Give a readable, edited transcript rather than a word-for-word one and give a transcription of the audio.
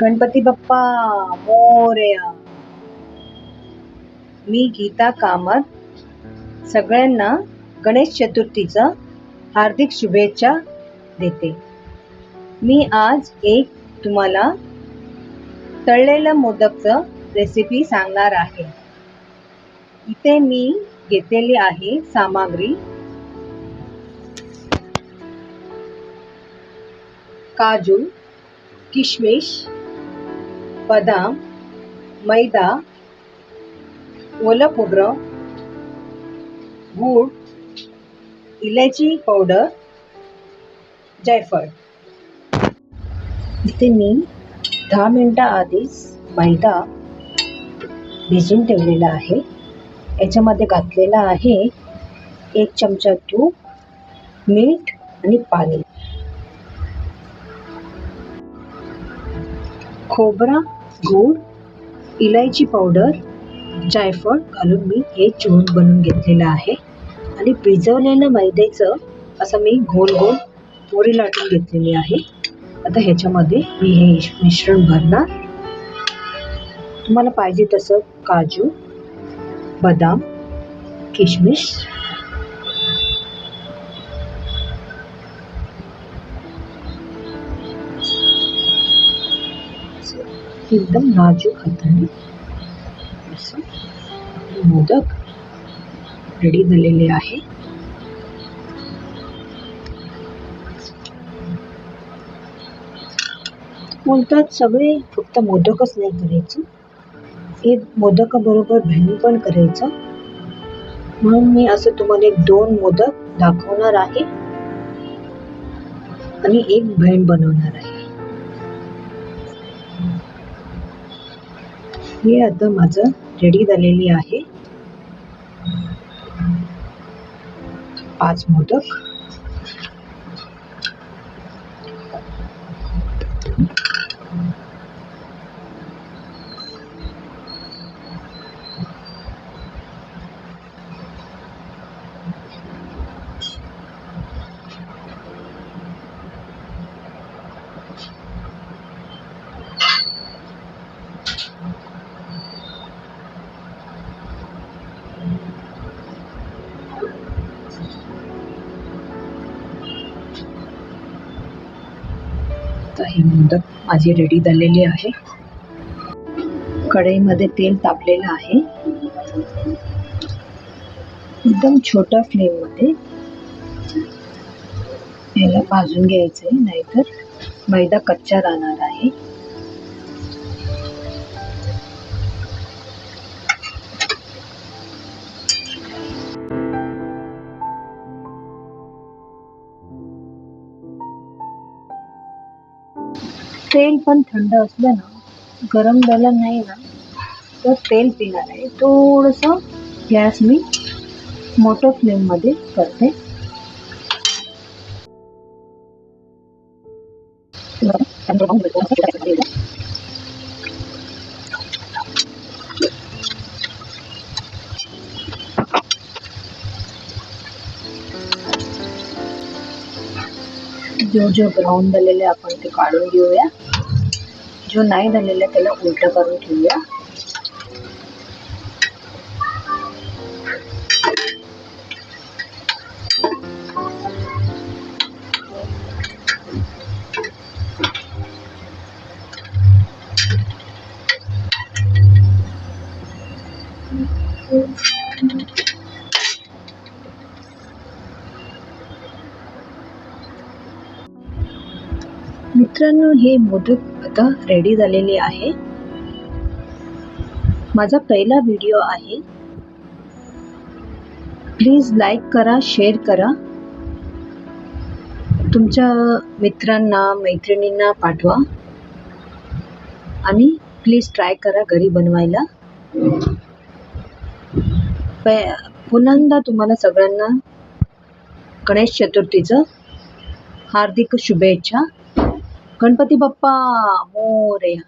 गणपती बाप्पा मोरया. मी गीता कामत सगळ्यांना गणेश चतुर्थीचा हार्दिक शुभेच्छा देते. मी आज एक तुम्हाला तळलेलं मोदकचं रेसिपी सांगणार आहे. इथे मी घेतलेली आहे सामग्री: काजू, किशमिश, बदाम, मैदा, ओलं खोबरं, गूळ, इलायची पावडर, जायफळ. इथे मी 10 मिनिटं आधीच मैदा भिजवून ठेवलेला आहे. याच्यामध्ये घातलेला आहे 1 चमचा तूप, मीठ आणि पाणी. खोबरा, गूळ, इलायची पावडर, जायफळ घालून मी हे चूर्ण बनवून घेतलेलं आहे. आणि भिजवलेलं मैद्याचं असं मी गोल गोल पुरी लाटून घेतलेली आहे. आता ह्याच्यामध्ये मी हे मिश्रण भरणार. तुम्हाला पाहिजे तसं काजू, बदाम, किशमिश, एकदम नाजूक हाताने असं मोदक रेडी झालेले आहे. बोलतात सगळे फक्त मोदकच नाही करायचं, हे मोदकाबरोबर भेंडी पण करायचं. म्हणून मी असं तुम्हाला 2 मोदक दाखवणार आहे आणि एक भेंड बनवणार आहे. हे आता माझं रेडी झालेली आहे 5 मोदक. तर हे मोदक माझे रेडी झालेले आहे. कढईमध्ये तेल तापलेलं आहे. एकदम छोट्या फ्लेममध्ये याला भाजून घ्यायचं आहे, नाहीतर मैदा कच्चा राहणार आहे. तेल पण थंड असलं ना, गरम झालं नाही ना तर तेल पिणार आहे. थोडंसं गॅस मी मोठ्या फ्लेममध्ये करते. जो ब्राऊन झालेले आपण ते काढून घेऊया. जो नाही झालेला त्याला उलट करून ठेवूया. मित्रांनो, हे मोदक आता रेडी झालेले आहे. माझा पहिला व्हिडिओ आहे. प्लीज लाईक करा, शेअर करा, तुमच्या मित्रांना मैत्रिणींना पाठवा आणि प्लीज ट्राय करा घरी बनवायला. पुन्हा तुम्हाला सगळ्यांना गणेश चतुर्थीचं हार्दिक शुभेच्छा. गणपती बाप्पा मोरया.